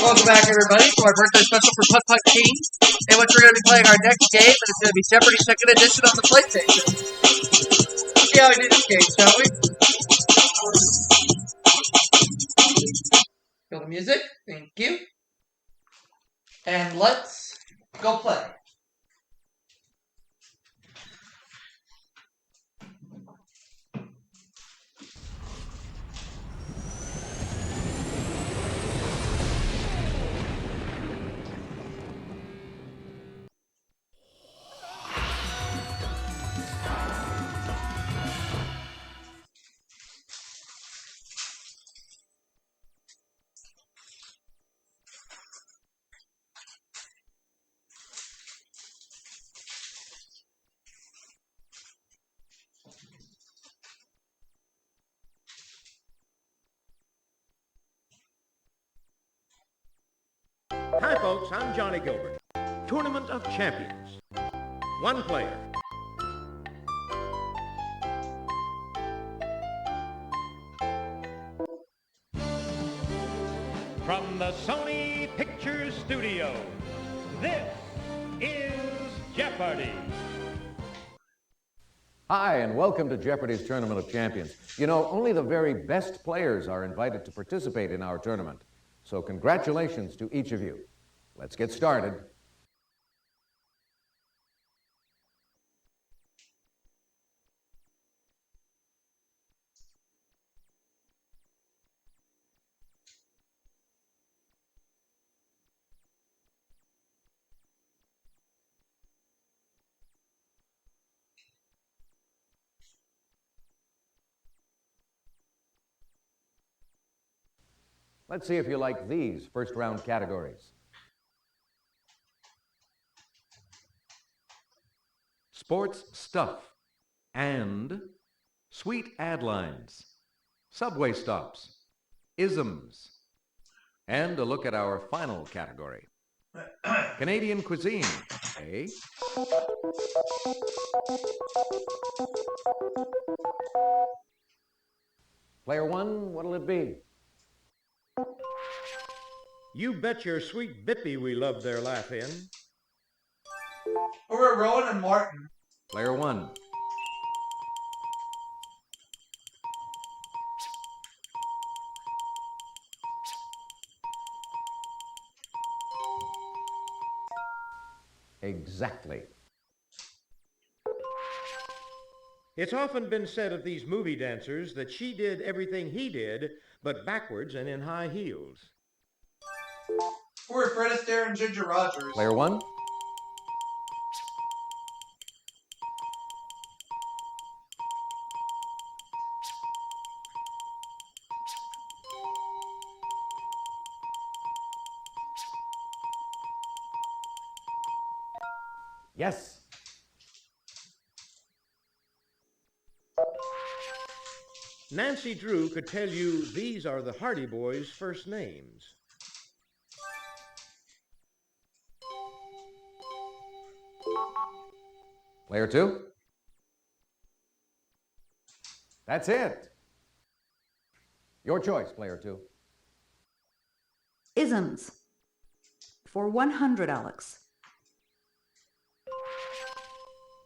Welcome back, everybody, to our birthday special for puttputtking, in which we're going to be playing our next game, and it's going to be Jeopardy Second Edition on the PlayStation. Let's see how we do this game, shall we? Kill the music. Thank you. And let's go play. Hi folks, I'm Johnny Gilbert. Tournament of Champions. One player. From the Sony Pictures Studio, this is Jeopardy! Hi, and welcome to Jeopardy's Tournament of Champions. You know, only the very best players are invited to participate in our tournament. So congratulations to each of you. Let's get started. Let's see if you like these first round categories. Sports stuff and sweet ad lines, subway stops, isms, and a look at our final category. Canadian cuisine, eh? Player one, what'll it be? You bet your sweet bippy we love their laugh in. We're Rowan and Martin. Player one. Exactly. It's often been said of these movie dancers that she did everything he did, but backwards and in high heels. We're Fred Astaire and Ginger Rogers. Player one. Yes. Nancy Drew could tell you these are the Hardy Boys' first names. Player two. That's it. Your choice, player two. Isms. For 100, Alex.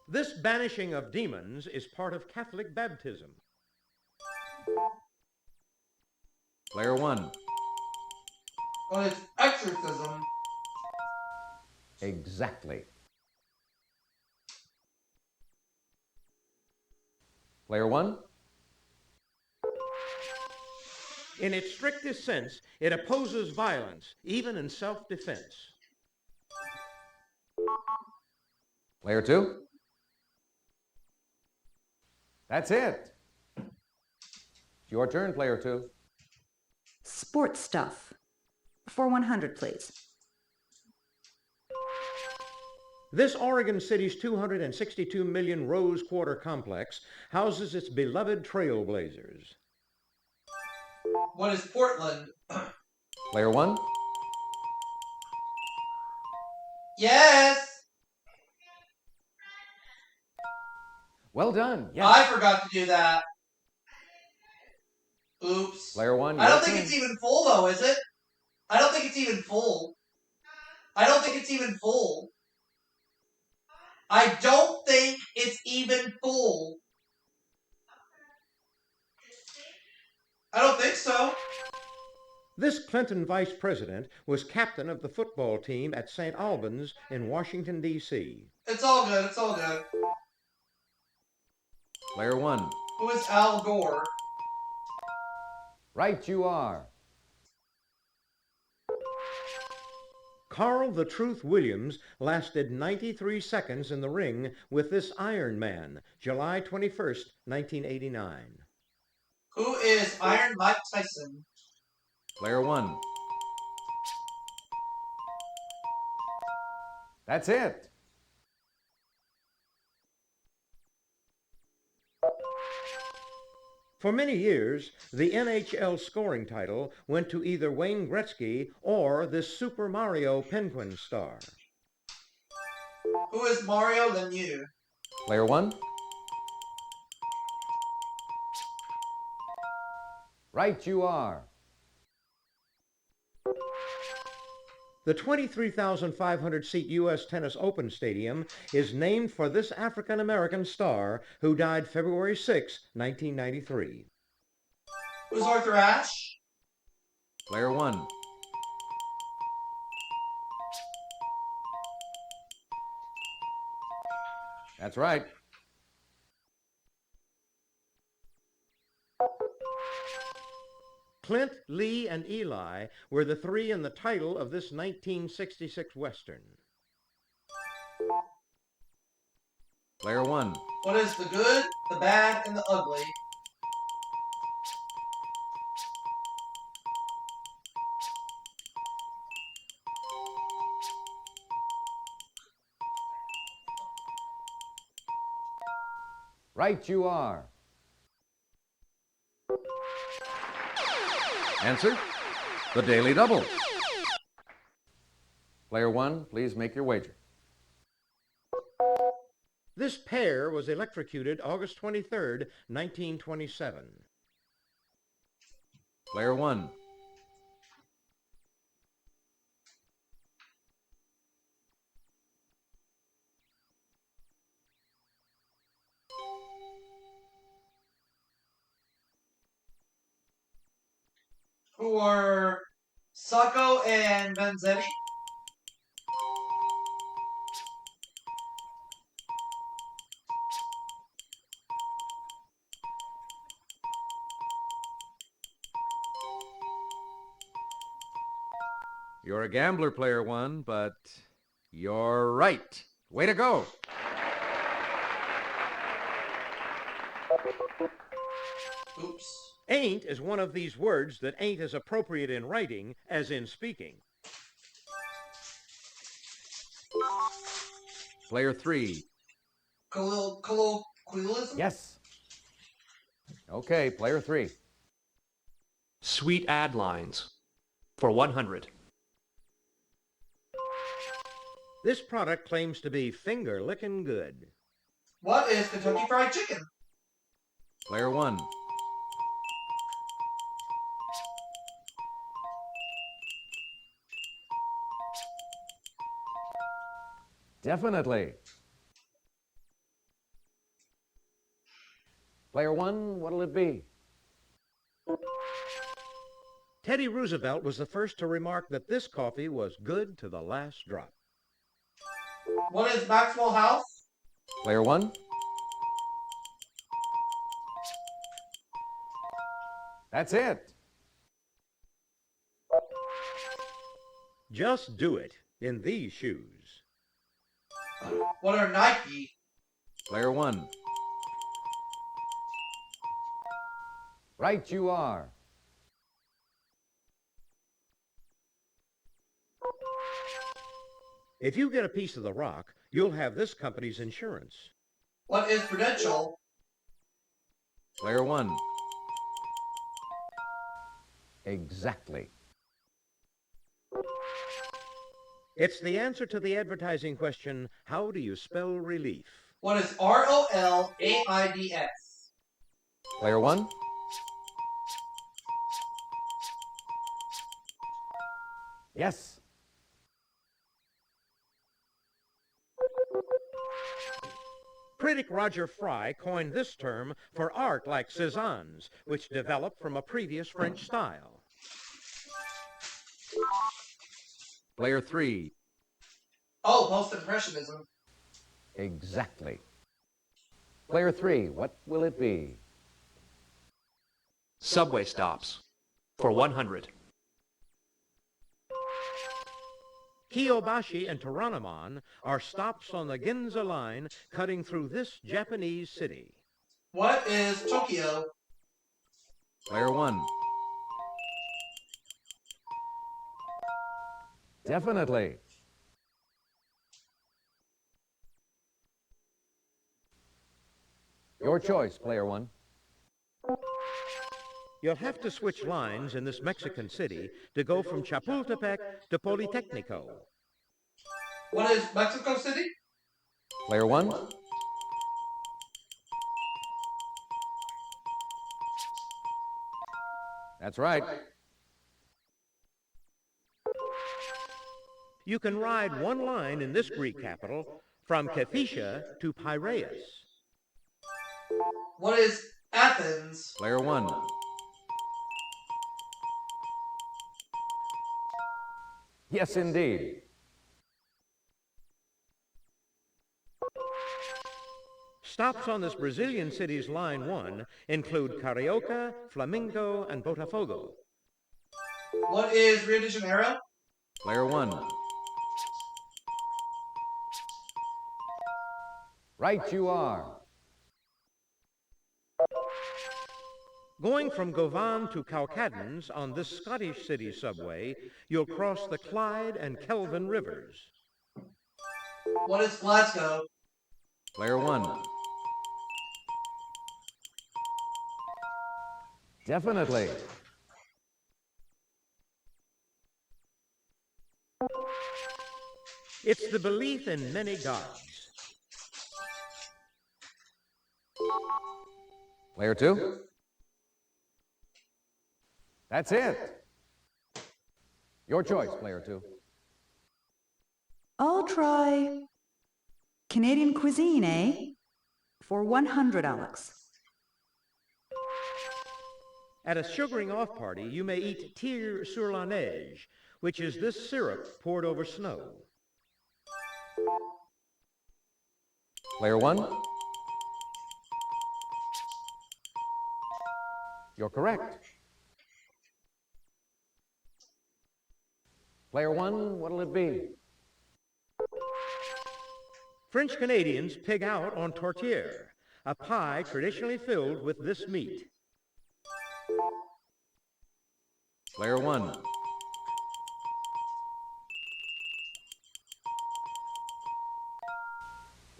This banishing of demons is part of Catholic baptism. Player one. Well, it's exorcism. Exactly. Player one. In its strictest sense, it opposes violence, even in self-defense. Player two. That's it. It's your turn, player two. Sports stuff. For 100, please. This Oregon City's 262 million Rose Quarter complex houses its beloved Trailblazers. What is Portland? Player one. Yes! Well done. Yes. I forgot to do that. Oops. Player one. I don't think it's even full, though, is it? I don't think it's even full. I don't think it's even full. I don't think it's even full. I don't think so. This Clinton vice president was captain of the football team at St. Albans in Washington, D.C. It's all good. It's all good. Player one. Who is Al Gore? Right you are. Carl the Truth Williams lasted 93 seconds in the ring with this Iron Man, July 21st, 1989. Who is Iron Mike Tyson? Player one. That's it. For many years, the NHL scoring title went to either Wayne Gretzky or this Super Mario Penguin star. Who is Mario Lemieux? Player one. Right you are. The 23,500-seat U.S. Tennis Open Stadium is named for this African-American star who died February 6, 1993. Who's Arthur Ashe? Player one. That's right. Clint, Lee, and Eli were the three in the title of this 1966 Western. Player one. What is the good, the bad, and the ugly? Right you are. Answer, the Daily Double. Player one, please make your wager. This pair was electrocuted August 23, 1927. Player one. Who are Sacco and Vanzetti? You're a gambler, player one, but you're right. Way to go. Oops. Ain't is one of these words that ain't as appropriate in writing as in speaking. Player three. Colloquialism? Yes. Okay, player three. Sweet ad lines for 100. This product claims to be finger-licking good. What is Kentucky Fried Chicken? Player one. Definitely. Player one, what'll it be? Teddy Roosevelt was the first to remark that this coffee was good to the last drop. What is Maxwell House? Player one. That's it. Just do it in these shoes. What are Nike? Player one. Right you are. If you get a piece of the rock, you'll have this company's insurance. What is Prudential? Player one. Exactly. It's the answer to the advertising question, how do you spell relief? What is ROLAIDS? Player one. Yes. Critic Roger Fry coined this term for art like Cézanne's, which developed from a previous French style. Player 3. Oh, post-impressionism. Exactly. Player 3, what will it be? Subway stops. For 100. Kiyobashi and Toranomon are stops on the Ginza line cutting through this Japanese city. What is Tokyo? Player 1. Definitely. Your choice, Player 1. You'll have to switch lines in this Mexican city to go from Chapultepec to Politecnico. What is Mexico City? Player 1. That's right. You can ride one line in this Greek capital from Kephissia to Piraeus. What is Athens? Player 1. Yes, indeed. Stops on this Brazilian city's Line 1 include Carioca, Flamingo, and Botafogo. What is Rio de Janeiro? Player 1. Right you are. Going from Govan to Cowcaddens on this Scottish city subway, you'll cross the Clyde and Kelvin rivers. What is Glasgow? Player 1. Definitely. It's the belief in many gods. Player 2. That's it. Your choice, Player 2. I'll try Canadian cuisine, eh? For 100, Alex. At a sugaring off party, you may eat tire sur la neige, which is this syrup poured over snow. Player 1. You're correct. Player 1, what'll it be? French Canadians pig out on tourtière, a pie traditionally filled with this meat. Player 1.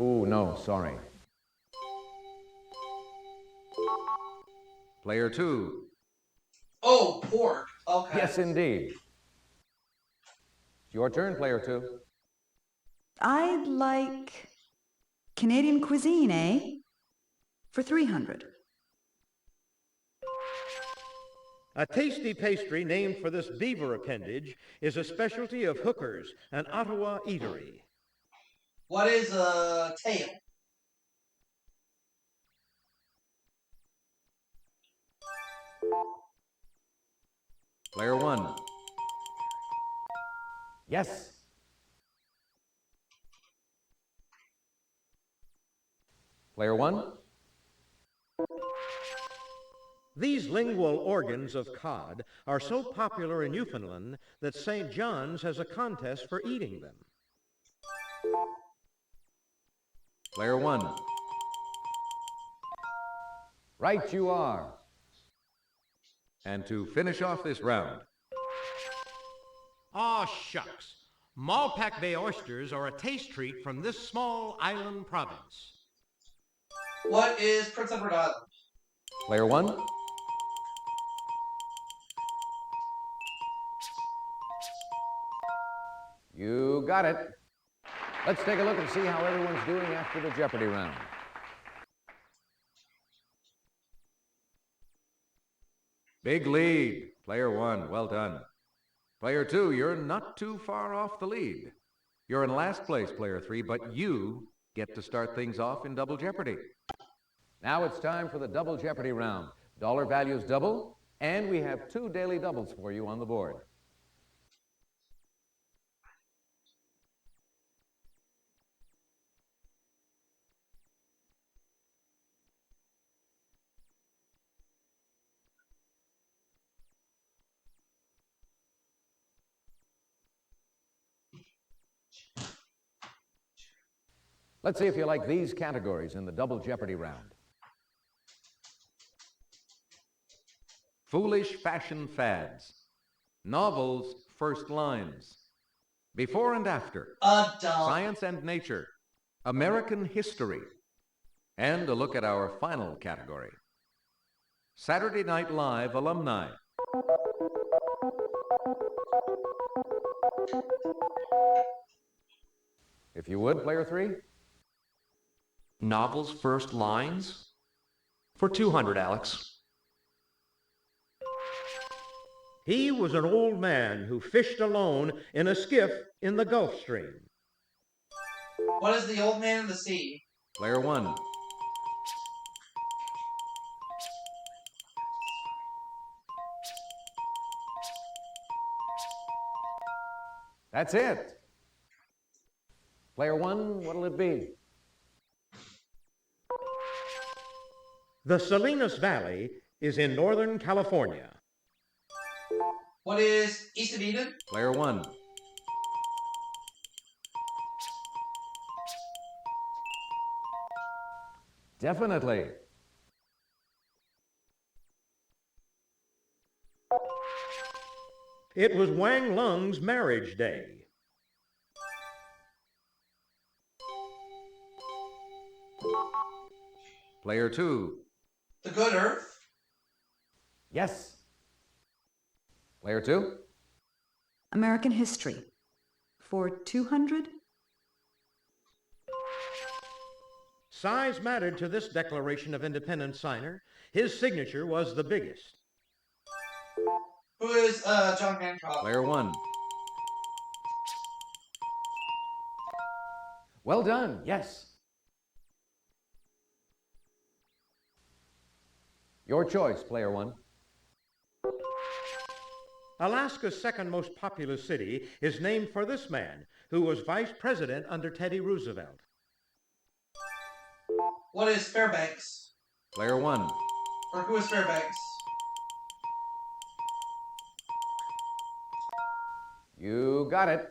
Ooh, no, sorry. Player 2. Oh, pork. Okay. Yes, indeed. It's your turn, Player 2. I'd like Canadian cuisine, eh? For 300. A tasty pastry named for this beaver appendage is a specialty of Hooker's, an Ottawa eatery. What is a tail? Player 1. Yes. Player 1. These lingual organs of cod are so popular in Newfoundland that St. John's has a contest for eating them. Player 1. Right you are. And to finish off this round, Aw, shucks. Malpac Bay oysters are a taste treat from this small island province. What is Prince Edward Island? Player 1. You got it. Let's take a look and see how everyone's doing after the Jeopardy round. Big lead. Player 1, well done. Player 2, you're not too far off the lead. You're in last place, Player 3, but you get to start things off in Double Jeopardy. Now it's time for the Double Jeopardy round. Dollar values double, and we have 2 daily doubles for you on the board. Let's see if you like these categories in the Double Jeopardy round. Foolish fashion fads. Novels' first lines. Before and after. Science and nature. American history. And a look at our final category. Saturday Night Live alumni. If you would, Player 3. Novel's first lines? For 200, Alex. He was an old man who fished alone in a skiff in the Gulf Stream. What is the old man in the sea? Player 1. That's it. Player 1, what'll it be? The Salinas Valley is in Northern California. What is East of Eden? Player 1. Definitely. It was Wang Lung's marriage day. Player 2. The Good Earth? Yes. Player 2. American history. For 200? Size mattered to this Declaration of Independence signer. His signature was the biggest. Who is John Hancock? Player 1. Well done, yes. Your choice, Player 1. Alaska's second most populous city is named for this man, who was vice president under Teddy Roosevelt. What is Fairbanks? Player 1. Or who is Fairbanks? You got it.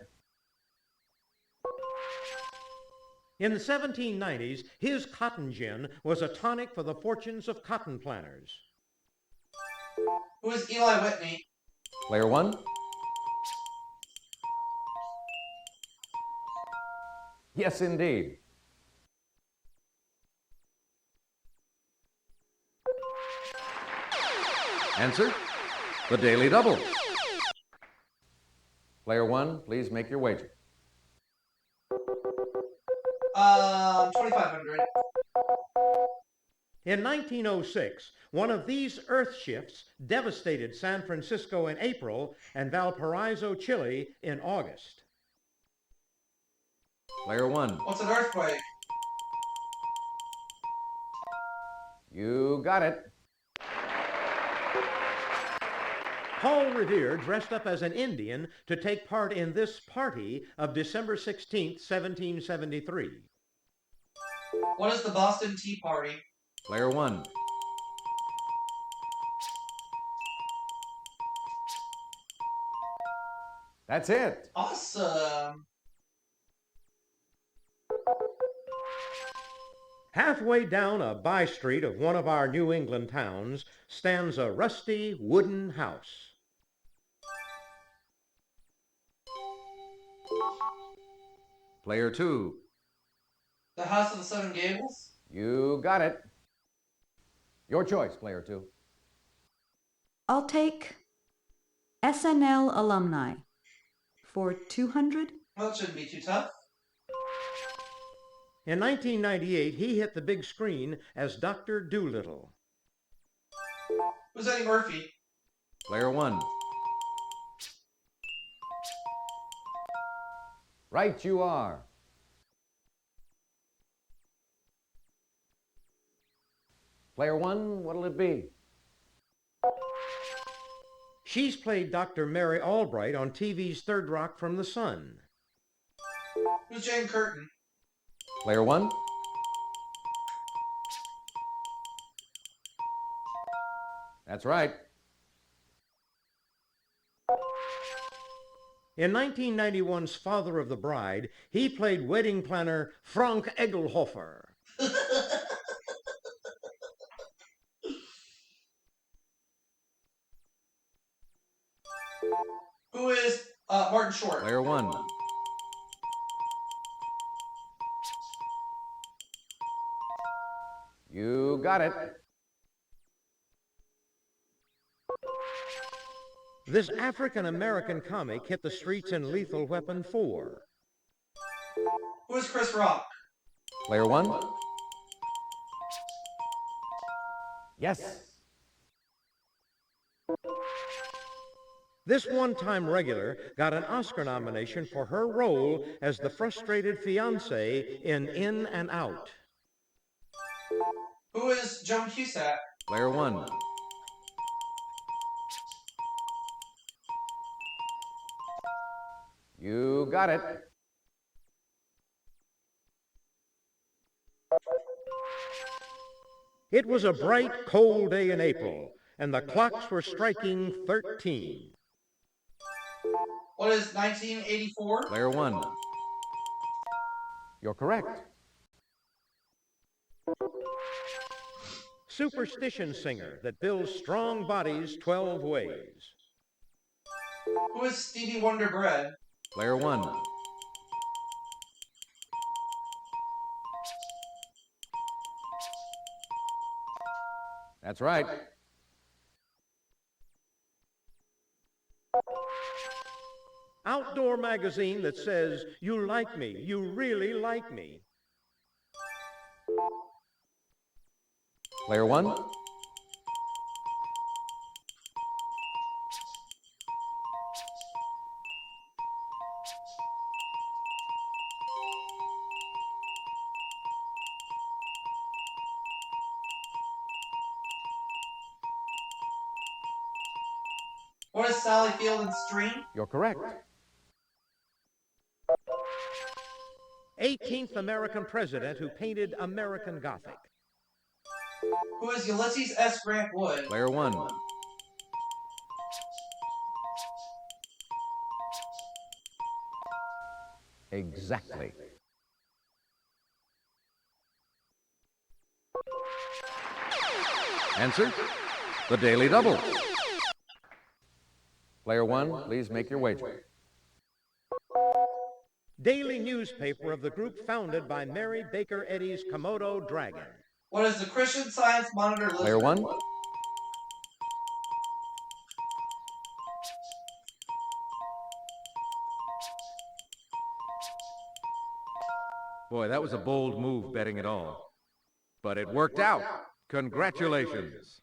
In the 1790s, his cotton gin was a tonic for the fortunes of cotton planters. Who is Eli Whitney? Player 1. Yes, indeed. Answer: the Daily Double. Player 1, please make your wager. 2,500. In 1906, one of these earth shifts devastated San Francisco in April and Valparaiso, Chile in August. Player 1. What's an earthquake? You got it. Paul Revere dressed up as an Indian to take part in this party of December 16, 1773. What is the Boston Tea Party? Player 1. That's it. Awesome. Halfway down a by street of one of our New England towns stands a rusty wooden house. Player 2. The House of the Seven Gables? You got it. Your choice, Player 2. I'll take SNL alumni. For 200? Well, it shouldn't be too tough. In 1998, he hit the big screen as Dr. Dolittle. Who's Eddie Murphy? Player 1. Right you are. Player one, what'll it be? She's played Dr. Mary Albright on TV's Third Rock from the Sun. Who's Jane Curtin? Player one? That's right. In 1991's Father of the Bride, he played wedding planner Frank Egelhofer. Who is Martin Short? Player one. You got it. This African-American comic hit the streets in Lethal Weapon 4. Who is Chris Rock? Player one? Yes. This one-time regular got an Oscar nomination for her role as the frustrated fiancée in and Out. Who is Joan Cusack? Player one. You got it. It was a bright, cold day in April, and the clocks were striking 13. What is 1984? Player one. You're correct. Superstition singer that builds strong bodies 12 ways. Who is Stevie Wonder Bread? Player one. That's right. Outdoor magazine that says, "You like me, you really like me." Player one. What is Sally Field and Stream? You're correct. 18th American president who painted American Gothic. Who is Ulysses S. Grant Wood? Player one. Exactly. Answer, the Daily Double. Player one, please make your wager. Daily newspaper of the group founded by Mary Baker Eddy's Komodo dragon. What is the Christian Science Monitor list? Player one. Boy, that was a bold move, betting it all. But it worked out. Congratulations.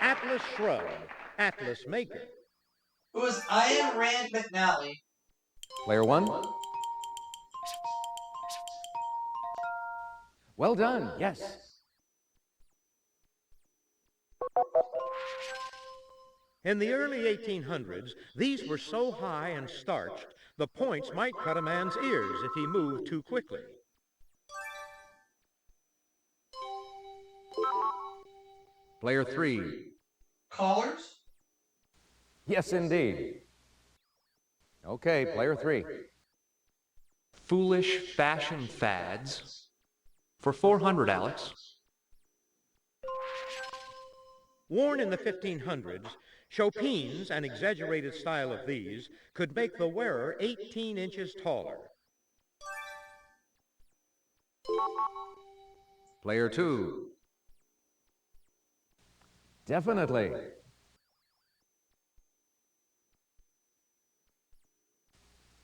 Atlas Shrub, Atlas Maker. Who is Ian Rand McNally? Player one. Well done, yes. In the early 1800s, these were so high and starched, the points might cut a man's ears if he moved too quickly. Player three. Collars? Yes, indeed. Okay, player three. Foolish fashion fads. For 400, Alex. Worn in the 1500s, Chopin's, an exaggerated style of these, could make the wearer 18 inches taller. Player two. Definitely.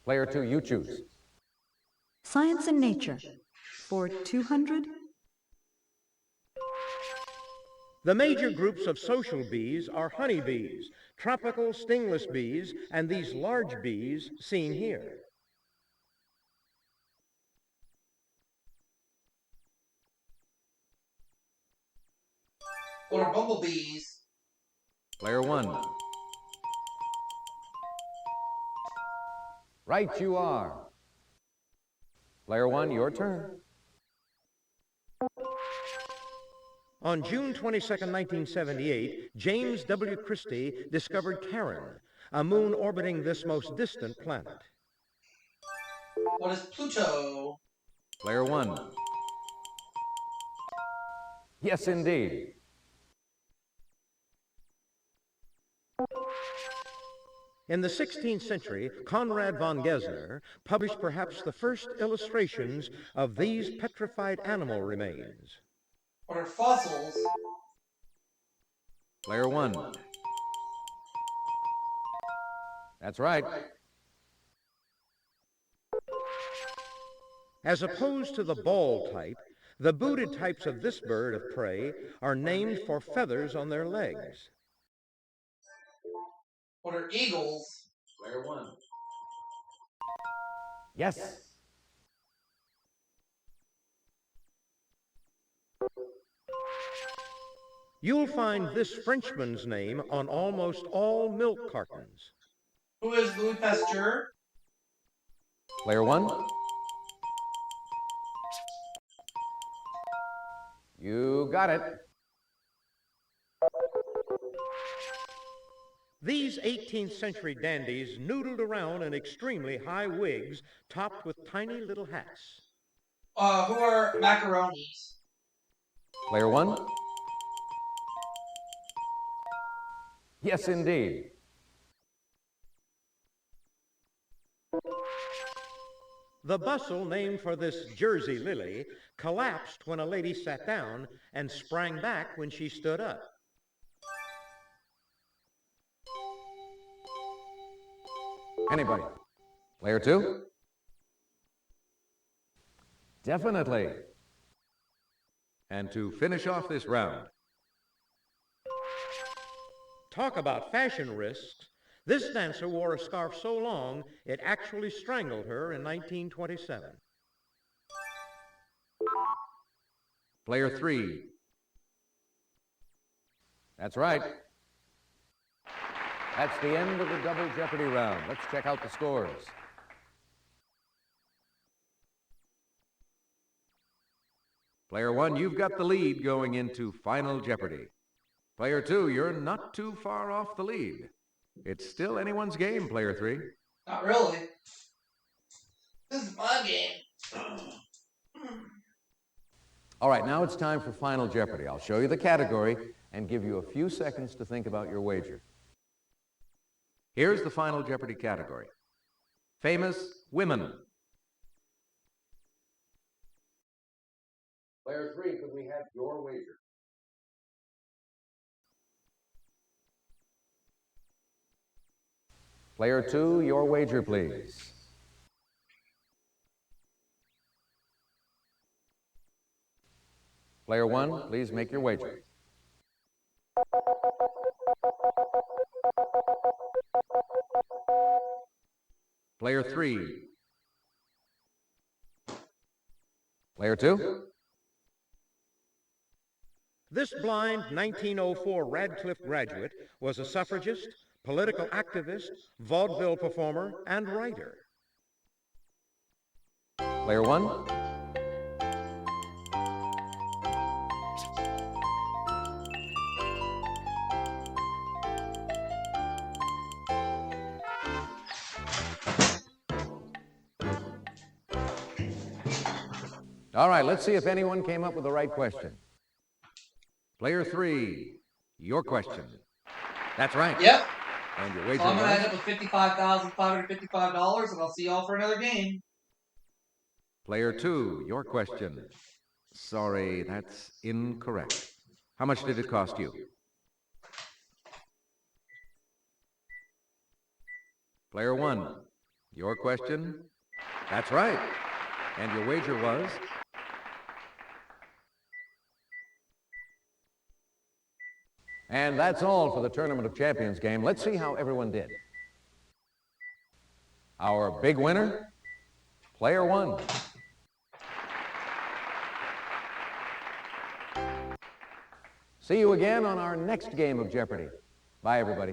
Player two, you choose. Science and Nature. For 200. The major groups of social bees are honeybees, tropical stingless bees, and these large bees seen here. What are bumblebees? Player 1. Right you are. Player 1, your turn. On June 22, 1978, James W. Christie discovered Charon, a moon orbiting this most distant planet. What is Pluto? Player 1. Yes, indeed. In the 16th century, Conrad von Gesner published perhaps the first illustrations of these petrified animal remains. What are fossils? Player 1. That's right. As opposed to the ball type, the booted types of this bird of prey are named for feathers on their legs. What are eagles? Player 1. Yes. You'll find this Frenchman's name on almost all milk cartons. Who is Louis Pasteur? Player 1. You got it. These 18th century dandies noodled around in extremely high wigs topped with tiny little hats. Who are macaronis? Player 1. Yes, indeed. The bustle named for this Jersey lily collapsed when a lady sat down and sprang back when she stood up. Anybody? Player 2? Definitely. And to finish off this round, Talk about fashion risks. This dancer wore a scarf so long it actually strangled her in 1927. Player 3. That's right. That's the end of the double Jeopardy round. Let's check out the scores. Player 1, you've got the lead going into Final Jeopardy. Player 2, you're not too far off the lead. It's still anyone's game, Player 3. Not really. This is my game. All right, now it's time for Final Jeopardy. I'll show you the category and give you a few seconds to think about your wager. Here's the Final Jeopardy category. Famous women. Player 3, could we have your wager? Player 2, your wager, please. Player 1, please make your wager. Player 3. Player 2? This blind 1904 Radcliffe graduate was a suffragist, political activist, vaudeville performer, and writer. Player 1? All right, let's see if anyone came up with the right question. Player 3, your question. That's right. Yep. And your So wager I'm going to end was? up with $55,555, and I'll see y'all for another game. Player 2, your question. Sorry, that's incorrect. How much did it cost you? Player 1, your question. That's right. And your wager was? And that's all for the Tournament of Champions game. Let's see how everyone did. Our big winner, player one. See you again on our next game of Jeopardy. Bye, everybody.